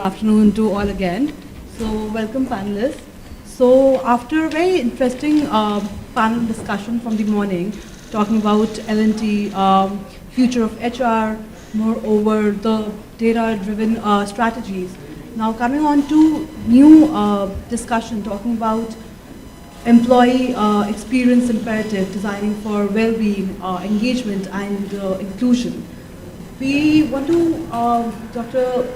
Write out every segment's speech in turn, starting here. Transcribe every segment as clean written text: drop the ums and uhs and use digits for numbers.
afternoon to all again. So welcome panelists. So after a very interesting panel discussion from the morning, talking about L&T, future of HR, moreover the data-driven strategies. Now coming on to new discussion, talking about employee experience imperative, designing for well-being, engagement and inclusion. We want to, Dr.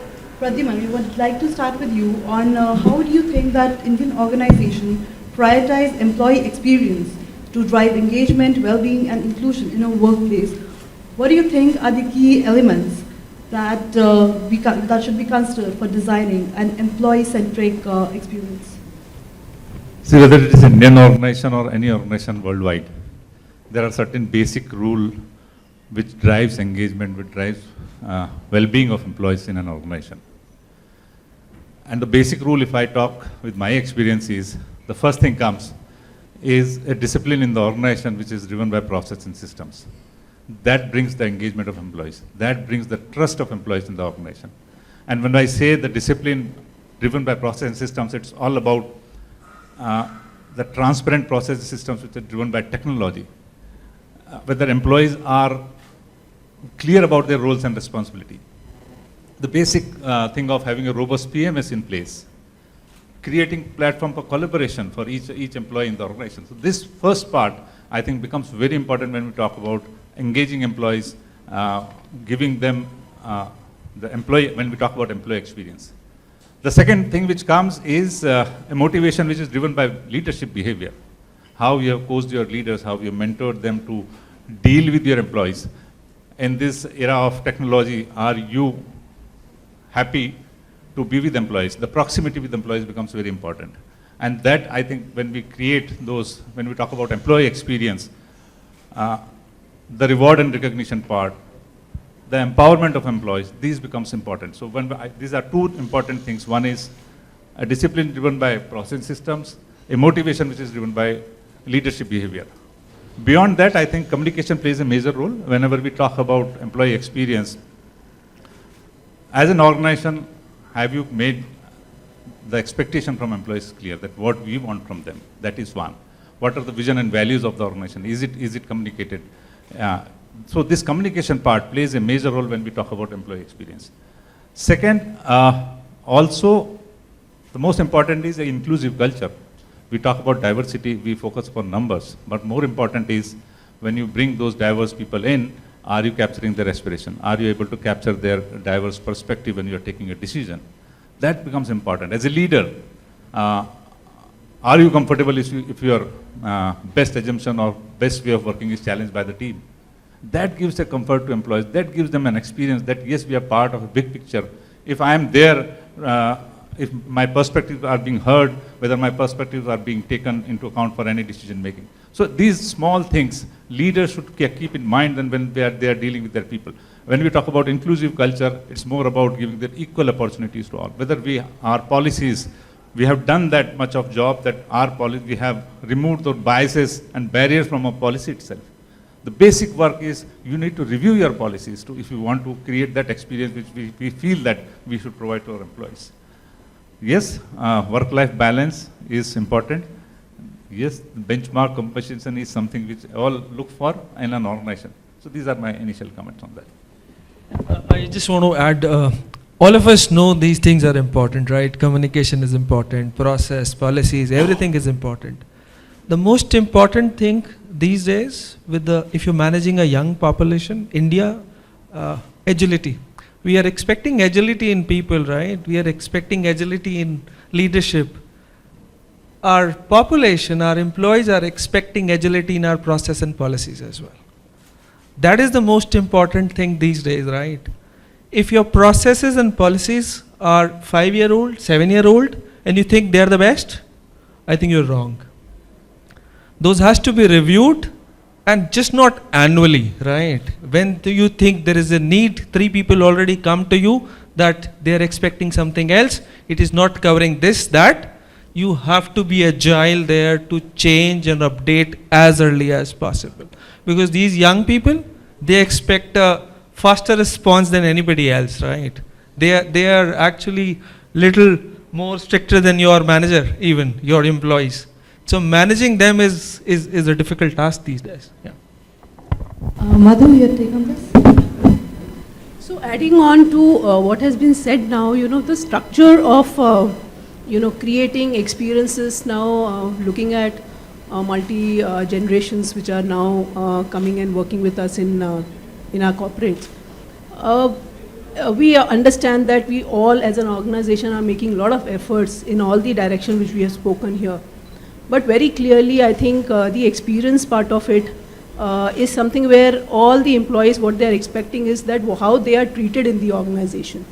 Pradyumna, we would like to start with you on how do you think that Indian organization prioritize employee experience to drive engagement, well-being and inclusion in a workplace? What do you think are the key elements that, that should be considered for designing an employee-centric experience? See, whether it is an Indian organization or any organization worldwide, there are certain basic rules which drives engagement, which drives well-being of employees in an organization. And the basic rule, if I talk with my experience, is the first thing comes is a discipline in the organization which is driven by process and systems. That brings the engagement of employees. That brings the trust of employees in the organization. And when I say the discipline driven by process and systems, it's all about the transparent process and systems which are driven by technology. Whether employees are clear about their roles and responsibility. The basic thing of having a robust PMS in place, creating platform for collaboration for each employee in the organization. So this first part, I think, becomes very important when we talk about engaging employees, giving them when we talk about employee experience. The second thing which comes is a motivation which is driven by leadership behavior. How you have coached your leaders, how you have mentored them to deal with your employees. In this era of technology, are you happy to be with employees? The proximity with employees becomes very important. And that, I think, when we create those, when we talk about employee experience, the reward and recognition part, the empowerment of employees, these becomes important. So these are two important things. One is a discipline driven by process systems, a motivation which is driven by leadership behavior. Beyond that, I think communication plays a major role whenever we talk about employee experience. As an organization, have you made the expectation from employees clear that what we want from them? That is one. What are the vision and values of the organization? Is it communicated? So this communication part plays a major role when we talk about employee experience. Second, also the most important is an inclusive culture. We talk about diversity, we focus upon numbers, but more important is when you bring those diverse people in, are you capturing their aspiration? Are you able to capture their diverse perspective when you are taking a decision? That becomes important. As a leader, are you comfortable if your best assumption or best way of working is challenged by the team? That gives a comfort to employees. That gives them an experience that, yes, we are part of a big picture. If I am there, if my perspectives are being heard, whether my perspectives are being taken into account for any decision making. So these small things, leaders should keep in mind when they are dealing with their people. When we talk about inclusive culture, it's more about giving them equal opportunities to all. Whether our policies, we have done that much of job that we have removed those biases and barriers from our policy itself. The basic work is you need to review your policies if you want to create that experience which we feel that we should provide to our employees. Yes, work-life balance is important. Yes, benchmark compensation is something which all look for in an organization. So these are my initial comments on that. I just want to add, all of us know these things are important, right? Communication is important, process, policies, everything is important. The most important thing these days, if you're managing a young population, India, agility. We are expecting agility in people, right? We are expecting agility in leadership. Our population, our employees are expecting agility in our process and policies as well. That is the most important thing these days, right? If your processes and policies are 5-year-old, 7-year-old, and you think they're the best, I think you're wrong. Those has to be reviewed, and just not annually, right? When do you think there is a need, 3 people already come to you that they're expecting something else, it is not covering this, that, you have to be agile there to change and update as early as possible. Because these young people, they expect a faster response than anybody else, right? They are actually little more stricter than your manager, even your employees. So managing them is a difficult task these days. Yeah. Madhu, your take on this? So adding on to what has been said now, the structure of, creating experiences now, looking at multi-generations which are now coming and working with us in our corporates. We understand that we all as an organization are making a lot of efforts in all the directions which we have spoken here. But very clearly, I think the experience part of it is something where all the employees, what they are expecting is that how they are treated in the organization.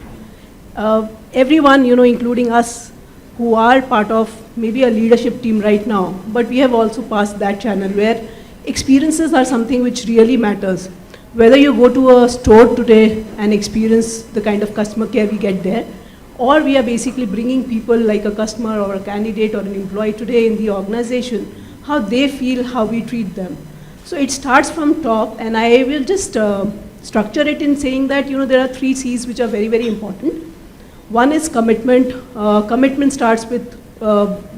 Everyone, including us, who are part of maybe a leadership team right now, but we have also passed that channel where experiences are something which really matters. Whether you go to a store today and experience the kind of customer care we get there, or we are basically bringing people like a customer or a candidate or an employee today in the organization, how they feel, how we treat them. So it starts from top, and I will just structure it in saying that, there are 3 C's which are very, very important. One is commitment. Commitment starts with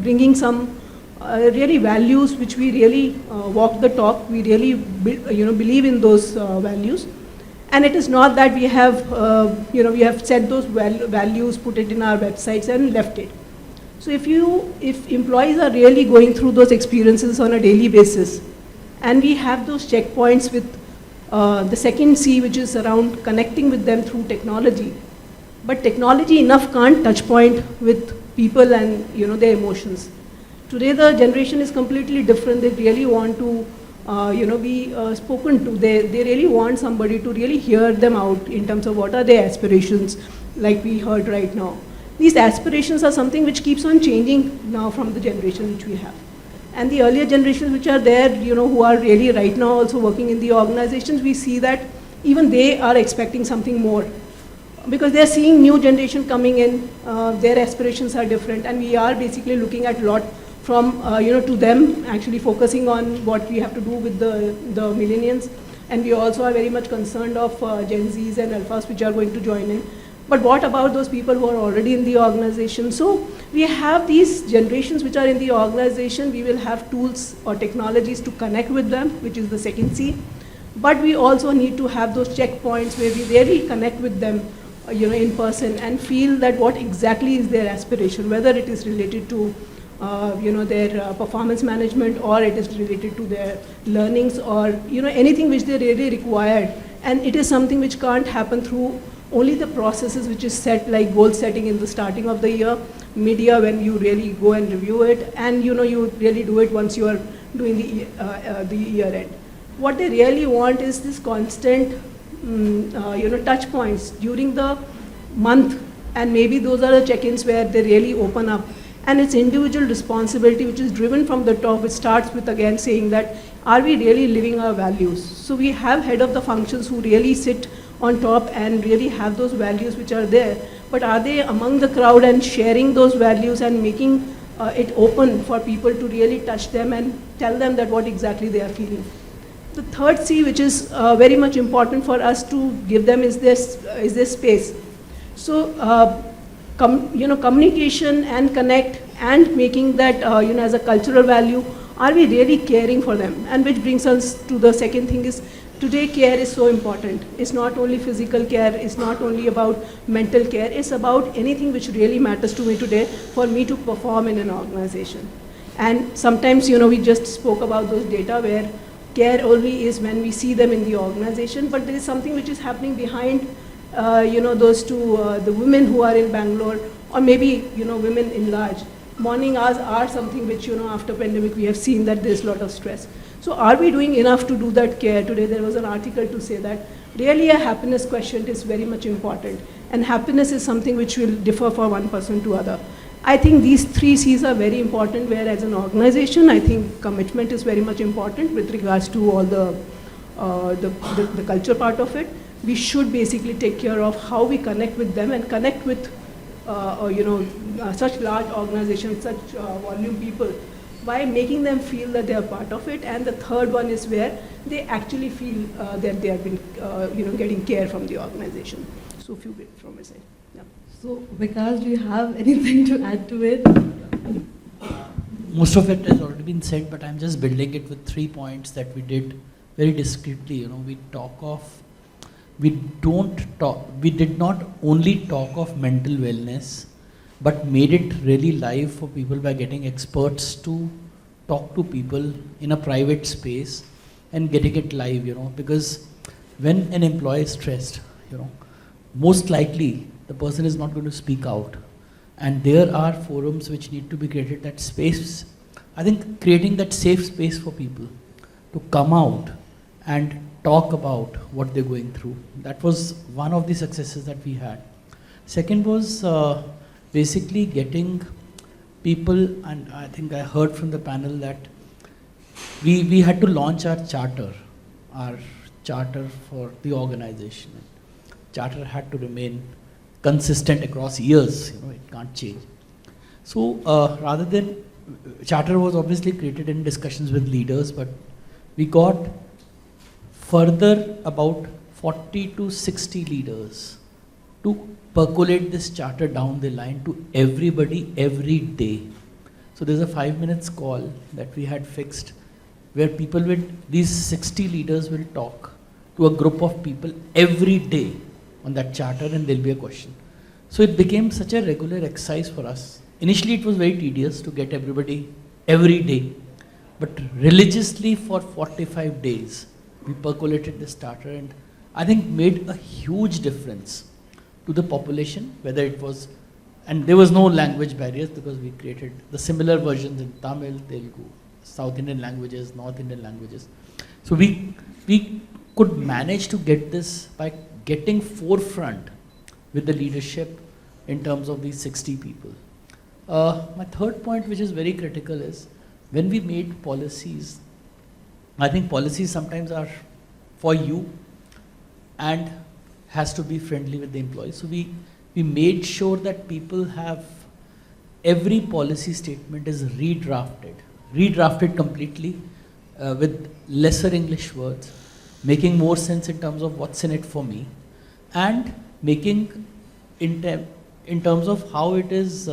bringing some really values which we really walk the talk. We really believe in those values. And it is not that we have, we have set those values, put it in our websites and left it. So if employees are really going through those experiences on a daily basis, and we have those checkpoints with the second C, which is around connecting with them through technology. But technology enough can't touch point with people and their emotions. Today the generation is completely different. They really want to be spoken to. They really want somebody to really hear them out in terms of what are their aspirations, like we heard right now. These aspirations are something which keeps on changing now from the generation which we have. And the earlier generations which are there, who are really right now also working in the organizations, we see that even they are expecting something more. Because they're seeing new generation coming in, their aspirations are different, and we are basically looking at a lot from, to them, actually focusing on what we have to do with the millennials. And we also are very much concerned of Gen Zs and Alphas which are going to join in. But what about those people who are already in the organization? So we have these generations which are in the organization. We will have tools or technologies to connect with them, which is the second C. But we also need to have those checkpoints where we really connect with them in person and feel that what exactly is their aspiration, whether it is related to their performance management, or it is related to their learnings, or anything which they really required. And it is something which can't happen through only the processes which is set, like goal setting in the starting of the year, mid-year when you really go and review it, and you really do it once you are doing the year end. What they really want is this constant touch points during the month, and maybe those are the check-ins where they really open up. And it's individual responsibility which is driven from the top. It starts with again saying that, are we really living our values? So we have head of the functions who really sit on top and really have those values which are there. But are they among the crowd and sharing those values and making it open for people to really touch them and tell them that what exactly they are feeling? The third C, which is very much important for us to give them, is this space. So communication and connect and making that as a cultural value. Are we really caring for them? And which brings us to the second thing is, today care is so important. It's not only physical care, it's not only about mental care, it's about anything which really matters to me today for me to perform in an organization. And sometimes, we just spoke about those data where care only is when we see them in the organization, but there is something which is happening behind, those two, the women who are in Bangalore, or maybe, women in large. Morning hours are something which, after pandemic we have seen that there's a lot of stress. So are we doing enough to do that care? Today there was an article to say that really a happiness quotient is very much important. And happiness is something which will differ for one person to other. I think these three C's are very important, where as an organization, I think commitment is very much important with regards to all the culture part of it. We should basically take care of how we connect with them and connect with such large organizations, such volume people, by making them feel that they are part of it. And the third one is where they actually feel that they have been getting care from the organization. So a few bits from my side. Yeah. So, Vikas, do you have anything to add to it? Most of it has already been said, but I'm just building it with 3 points that we did very discreetly. You know, we did not only talk of mental wellness, but made it really live for people by getting experts to talk to people in a private space and getting it live, you know, because when an employee is stressed, you know, most likely the person is not going to speak out. And there are forums which need to be created, that space, I think creating that safe space for people to come out and talk about what they're going through. That was one of the successes that we had. Second was basically getting people, and I think I heard from the panel that we had to launch our charter for the organization. Charter had to remain consistent across years, you know, it can't change. So rather than, charter was obviously created in discussions with leaders, but we got further about 40 to 60 leaders to percolate this charter down the line to everybody every day. So there's a 5 minutes call that we had fixed where people these 60 leaders will talk to a group of people every day on that charter, and there'll be a question. So it became such a regular exercise for us. Initially it was very tedious to get everybody every day, but religiously for 45 days we percolated this charter, and I think made a huge difference to the population, whether it was, and there was no language barriers because we created the similar versions in Tamil, Telugu, South Indian languages, North Indian languages. So we could manage to get this by getting forefront with the leadership in terms of these 60 people. My third point, which is very critical, is when we made policies, I think policies sometimes are for you and has to be friendly with the employees. So we made sure that people have, every policy statement is redrafted completely with lesser English words, making more sense in terms of what's in it for me, and making in terms of how it is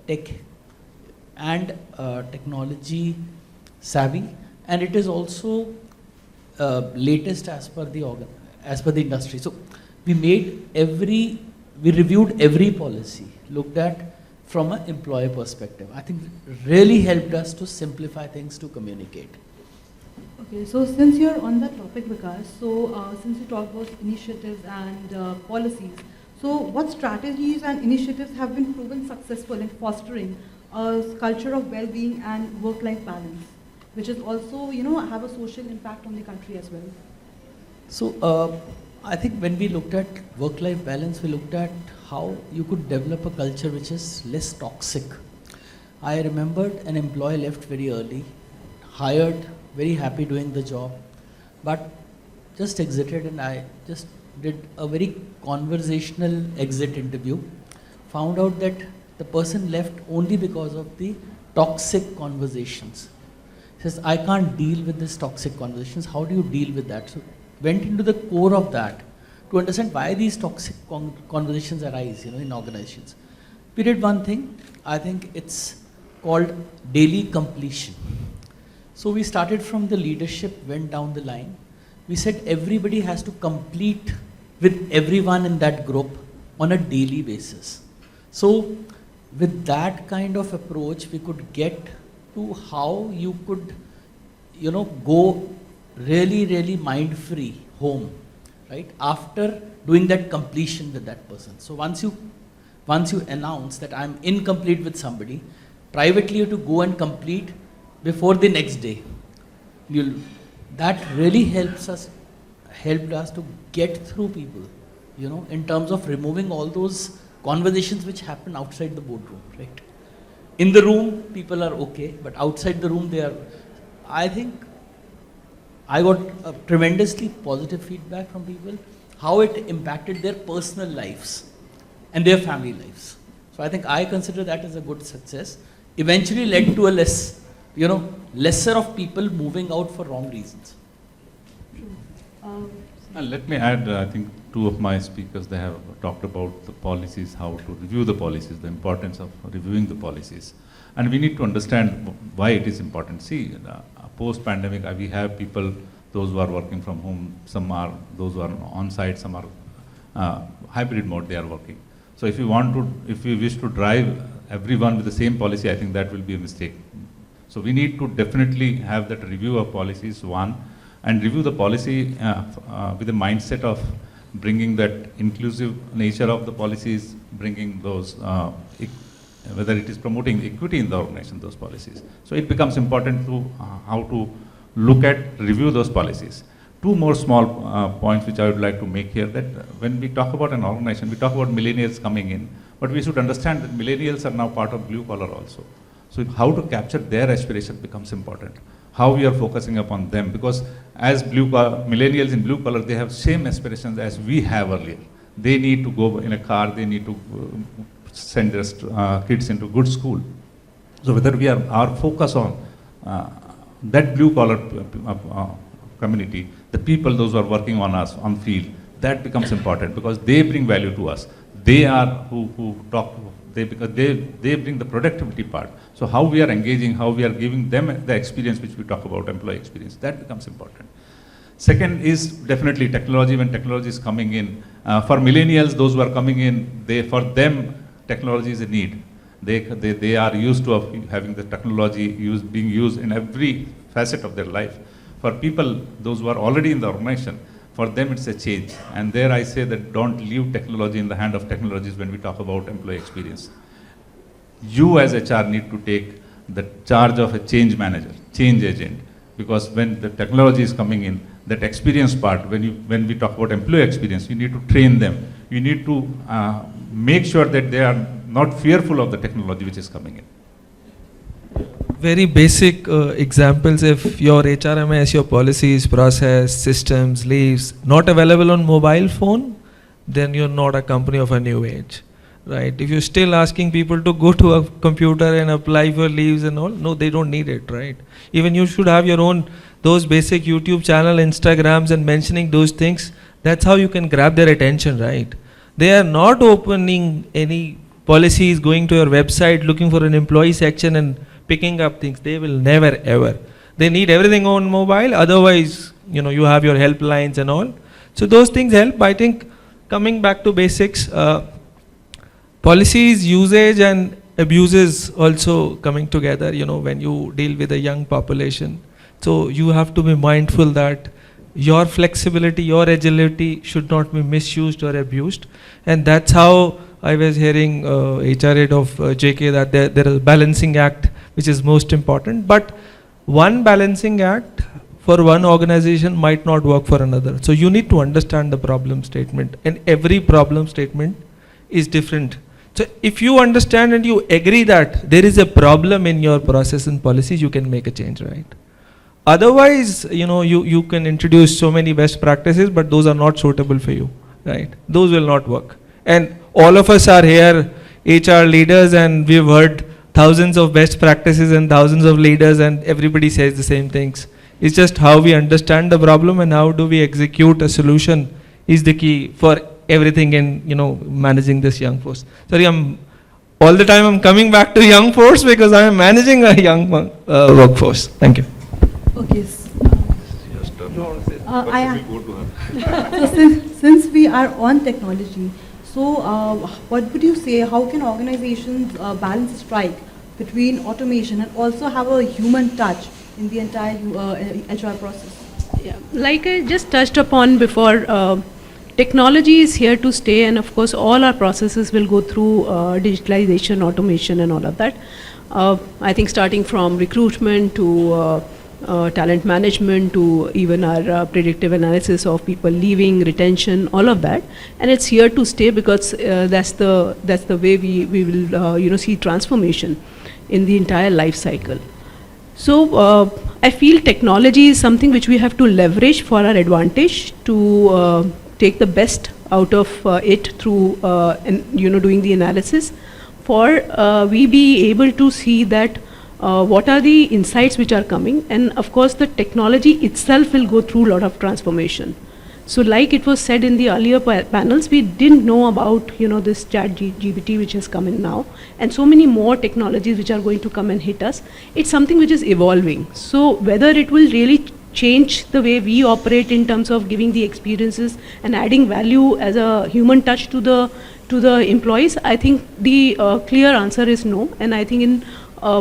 tech and technology savvy, and it is also latest as per the industry. So we reviewed every policy, looked at from an employer perspective. I think it really helped us to simplify things, to communicate. Okay, so since you're on that topic, Vikas, so since you talked about initiatives and policies, so what strategies and initiatives have been proven successful in fostering a culture of well-being and work-life balance, which is also, you know, have a social impact on the country as well? So I think when we looked at work-life balance, we looked at how you could develop a culture which is less toxic. I remembered an employee left very early, hired, very happy doing the job, but just exited, and I just did a very conversational exit interview. Found out that the person left only because of the toxic conversations. He says, I can't deal with these toxic conversations. How do you deal with that? So went into the core of that to understand why these toxic conversations arise, you know, in organizations. We did one thing, I think it's called daily completion. So we started from the leadership, went down the line. We said everybody has to complete with everyone in that group on a daily basis. So with that kind of approach, we could get to how you could, you know, go really, really mind-free home, right? After doing that completion with that person. So once you announce that I'm incomplete with somebody, privately you have to go and complete before the next day. That really helped us to get through people, you know, in terms of removing all those conversations which happen outside the boardroom, right? In the room, people are okay, but outside the room, they are, I think, I got a tremendously positive feedback from people, how it impacted their personal lives and their family lives. So I think I consider that as a good success. Eventually led to a lesser of people moving out for wrong reasons. True. And let me add, I think two of my speakers, they have talked about the policies, how to review the policies, the importance of reviewing the policies. And we need to understand why it is important. See, post-pandemic, we have people, those who are working from home, some are, those who are on-site, some are hybrid mode, they are working. So if we wish to drive everyone with the same policy, I think that will be a mistake. So we need to definitely have that review of policies, one, and review the policy with the mindset of bringing that inclusive nature of the policies, bringing those, whether it is promoting equity in the organization, those policies. So it becomes important to how to look at, review those policies. Two more small points which I would like to make here, that when we talk about an organization, we talk about millennials coming in, but we should understand that millennials are now part of blue collar also. So how to capture their aspiration becomes important. How we are focusing upon them, because as millennials in blue collar, they have same aspirations as we have earlier. They need to go in a car, they need to send their kids into good school. So whether we are, our focus on that blue collar community, the people, those who are working on us, on field, that becomes important because they bring value to us. They are who talk, because they bring the productivity part. So how we are engaging, how we are giving them the experience which we talk about, employee experience, that becomes important. Second is definitely technology. When technology is coming in, for millennials, those who are coming in, for them, technology is a need. They are used to having the technology being used in every facet of their life. For people, those who are already in the organization, for them it's a change. And there I say that don't leave technology in the hand of technologies when we talk about employee experience. You as HR need to take the charge of a change manager, change agent, because when the technology is coming in, that experience part, when we talk about employee experience, you need to train them. You need to make sure that they are not fearful of the technology which is coming in. Very basic examples. If your HRMS, your policies, process, systems, leaves not available on mobile phone, then you're not a company of a new age, right? If you're still asking people to go to a computer and apply for leaves and all, no, they don't need it, right? Even you should have your own, those basic YouTube channel, Instagrams, and mentioning those things. That's how you can grab their attention, right? They are not opening any policies, going to your website, looking for an employee section and picking up things. They will never ever. They need everything on mobile. Otherwise, you have your helplines and all. So those things help. I think coming back to basics, policies, usage and abuses also coming together, when you deal with a young population. So you have to be mindful that your flexibility, your agility should not be misused or abused. And that's how I was hearing HR head of JK that there is a balancing act which is most important. But one balancing act for one organization might not work for another. So you need to understand the problem statement, and every problem statement is different. So if you understand and you agree that there is a problem in your process and policies, you can make a change, right? Otherwise, you can introduce so many best practices, but those are not suitable for you, right? Those will not work. And all of us are here, HR leaders, and we've heard thousands of best practices and thousands of leaders, and everybody says the same things. It's just how we understand the problem and how do we execute a solution is the key for everything in, managing this young force. Sorry, all the time I'm coming back to young force because I am managing a young workforce. Thank you. Okay. So since we are on technology, so what would you say, how can organizations balance a strike between automation and also have a human touch in the entire HR process? Yeah, like I just touched upon before, technology is here to stay, and of course all our processes will go through digitalization, automation and all of that. I think starting from recruitment to talent management to even our predictive analysis of people leaving, retention, all of that, and it's here to stay because that's the way we will see transformation in the entire life cycle. So I feel technology is something which we have to leverage for our advantage to take the best out of it through doing the analysis, for we be able to see that what are the insights which are coming, and of course the technology itself will go through a lot of transformation. So like it was said in the earlier panels, we didn't know about, this chat GPT which has come in now, and so many more technologies which are going to come and hit us. It's something which is evolving. So whether it will really change the way we operate in terms of giving the experiences and adding value as a human touch to the employees, I think the clear answer is no. And I think in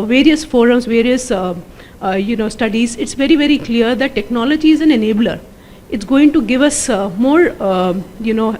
various forums, various studies, it's very, very clear that technology is an enabler. It's going to give us more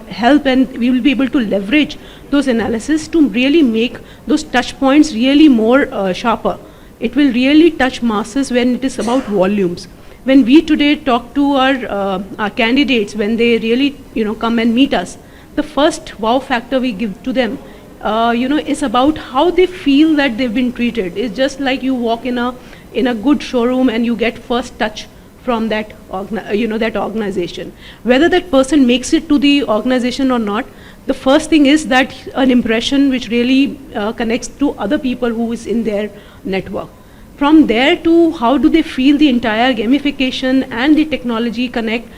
help, and we will be able to leverage those analysis to really make those touch points really more sharper. It will really touch masses when it is about volumes. When we today talk to our candidates, when they really come and meet us, the first wow factor we give to them is about how they feel that they've been treated. It's just like you walk in a good showroom and you get first touch from that that organization. Whether that person makes it to the organization or not, the first thing is that an impression which really connects to other people who is in their network. From there to how do they feel the entire gamification and the technology connect,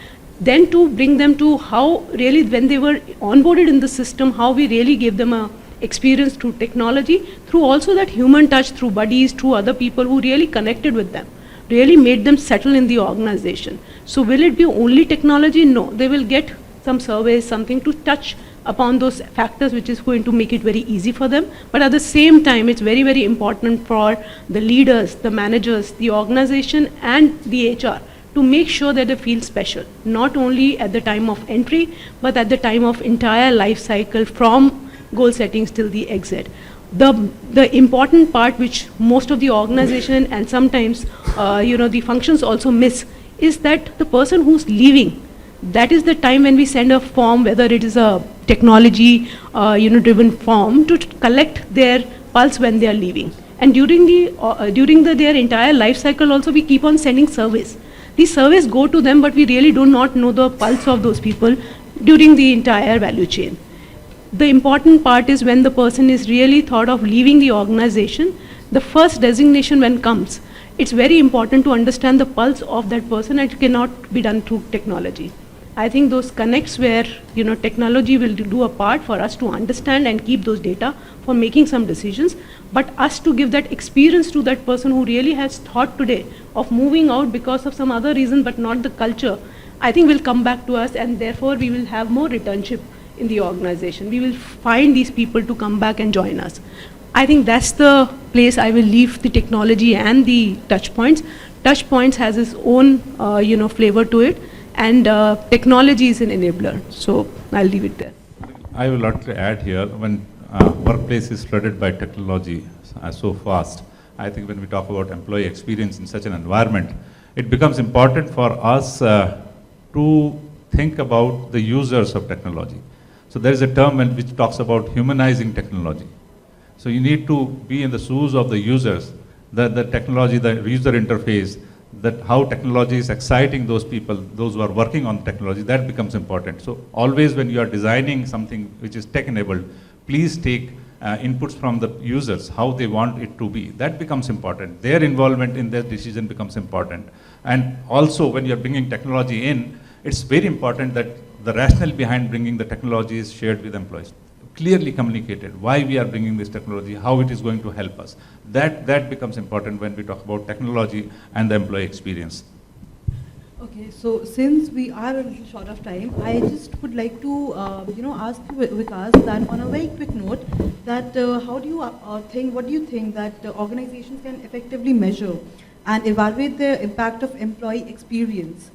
then to bring them to how really when they were onboarded in the system, how we really gave them a experience through technology, through also that human touch, through buddies, through other people who really connected with them, really made them settle in the organization. So will it be only technology? No, they will get some surveys, something to touch upon those factors which is going to make it very easy for them. But at the same time, it's very, very important for the leaders, the managers, the organization and the HR to make sure that they feel special, not only at the time of entry, but at the time of entire life cycle from goal settings till the exit. The important part which most of the organization and sometimes the functions also miss is that the person who's leaving, that is the time when we send a form, whether it is a technology driven form, to collect their pulse when they are leaving. And during their entire life cycle also we keep on sending surveys. These surveys go to them, but we really do not know the pulse of those people during the entire value chain. The important part is when the person is really thought of leaving the organization, the first designation when comes, it's very important to understand the pulse of that person, and it cannot be done through technology. I think those connects where technology will do a part for us to understand and keep those data for making some decisions, but us to give that experience to that person who really has thought today of moving out because of some other reason but not the culture, I think will come back to us, and therefore we will have more returnship in the organization. We will find these people to come back and join us. I think that's the place I will leave the technology and the touch points. Touch points has its own flavor to it, and technology is an enabler. So I'll leave it there. I will like to add here, when workplace is flooded by technology so fast, I think when we talk about employee experience in such an environment, it becomes important for us to think about the users of technology. So there is a term which talks about humanizing technology. So you need to be in the shoes of the users, the technology, the user interface, that how technology is exciting those people, those who are working on technology, that becomes important. So always when you are designing something which is tech-enabled, please take inputs from the users, how they want it to be. That becomes important. Their involvement in their decision becomes important. And also when you are bringing technology in, it's very important that the rationale behind bringing the technology is shared with employees. Clearly communicated why we are bringing this technology, how it is going to help us. That becomes important when we talk about technology and the employee experience. Okay, so since we are a little short of time, I just would like to ask you, Viekas, that on a very quick note, that what do you think that organizations can effectively measure and evaluate the impact of employee experience,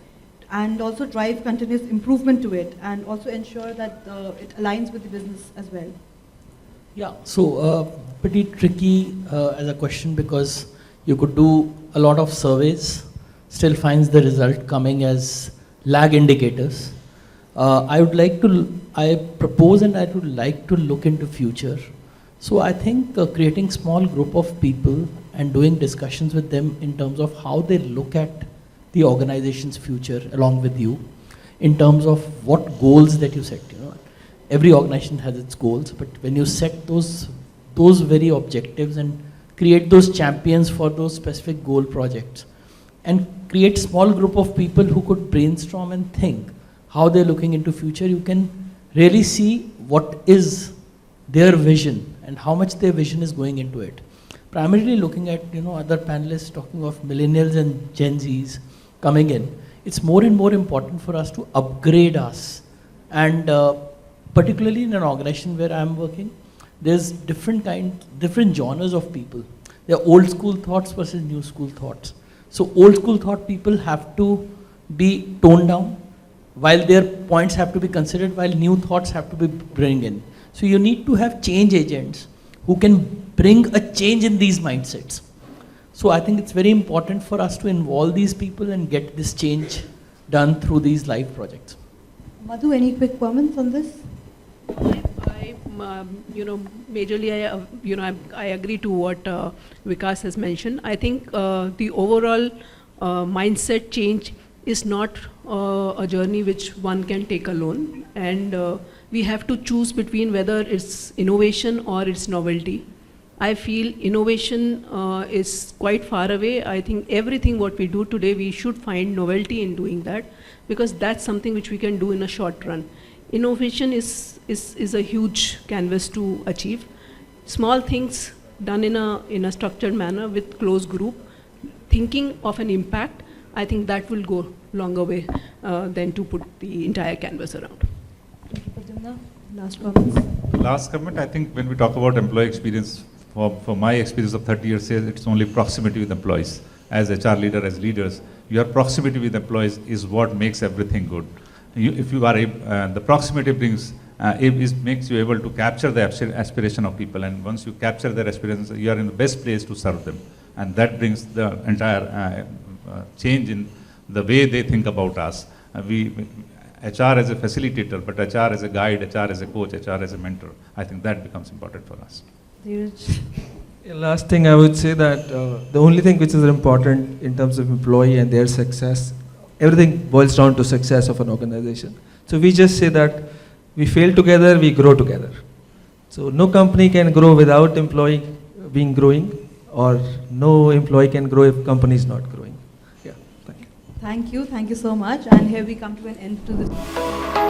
and also drive continuous improvement to it, and also ensure that it aligns with the business as well? Yeah, so pretty tricky as a question, because you could do a lot of surveys, still finds the result coming as lag indicators. I propose and I would like to look into future. So I think creating small group of people and doing discussions with them in terms of how they look at the organization's future along with you, in terms of what goals that you set. Every organization has its goals, but when you set those very objectives and create those champions for those specific goal projects, and create small group of people who could brainstorm and think how they're looking into future, you can really see what is their vision and how much their vision is going into it. Primarily looking at, other panelists talking of millennials and Gen Zs coming in, it's more and more important for us to upgrade us. And particularly in an organization where I'm working, there's different genres of people. There are old school thoughts versus new school thoughts. So old school thought people have to be toned down, while their points have to be considered, while new thoughts have to be bring in. So you need to have change agents who can bring a change in these mindsets. So I think it's very important for us to involve these people and get this change done through these live projects. Madhu, any quick comments on this? Majorly, I agree to what Viekas has mentioned. I think the overall mindset change is not a journey which one can take alone, and we have to choose between whether it's innovation or it's novelty. I feel innovation is quite far away. I think everything what we do today, we should find novelty in doing that, because that's something which we can do in a short run. Innovation is a huge canvas to achieve. Small things done in a structured manner with close group, thinking of an impact, I think that will go longer way than to put the entire canvas around. Pradyumna, last comments? Last comment, I think when we talk about employee experience, for my experience of 30 years, it's only proximity with employees. As HR leader, as leaders, your proximity with employees is what makes everything good. If you are the proximity makes you able to capture the aspiration of people, and once you capture their aspirations, you are in the best place to serve them, and that brings the entire change in the way they think about us. HR as a facilitator, but HR as a guide, HR as a coach, HR as a mentor, I think that becomes important for us. Dheeraj? Last thing I would say that the only thing which is important in terms of employee and their success, everything boils down to success of an organization. So we just say that we fail together, we grow together. So no company can grow without employee being growing, or no employee can grow if company is not growing. Yeah, thank you. Thank you so much. And here we come to an end to this.